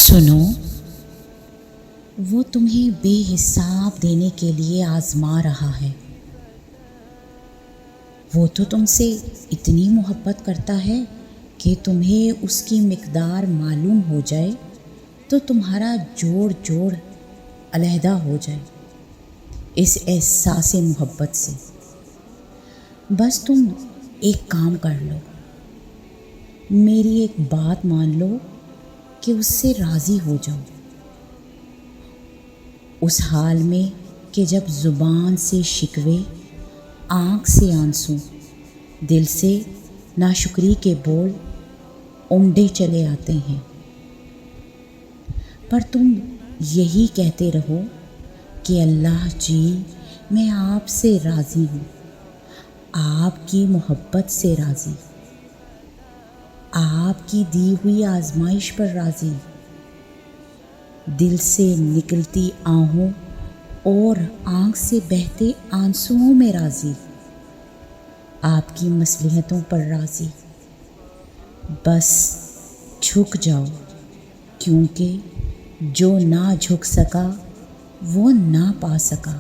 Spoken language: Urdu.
سنو، وہ تمہیں بے حساب دینے کے لیے آزما رہا ہے۔ وہ تو تم سے اتنی محبت کرتا ہے کہ تمہیں اس کی مقدار معلوم ہو جائے تو تمہارا جوڑ جوڑ علیحدہ ہو جائے اس احساس محبت سے۔ بس تم ایک کام کر لو، میری ایک بات مان لو کہ اس سے راضی ہو جاؤ، اس حال میں کہ جب زبان سے شکوے، آنکھ سے آنسو، دل سے ناشکری کے بول امڈے چلے آتے ہیں، پر تم یہی کہتے رہو کہ اللہ جی میں آپ سے راضی ہوں، آپ کی محبت سے راضی، آپ کی دی ہوئی آزمائش پر راضی، دل سے نکلتی آہوں اور آنکھ سے بہتے آنسوؤں میں راضی، آپ کی مصلحتوں پر راضی۔ بس جھک جاؤ، کیونکہ جو نہ جھک سکا وہ نہ پا سکا۔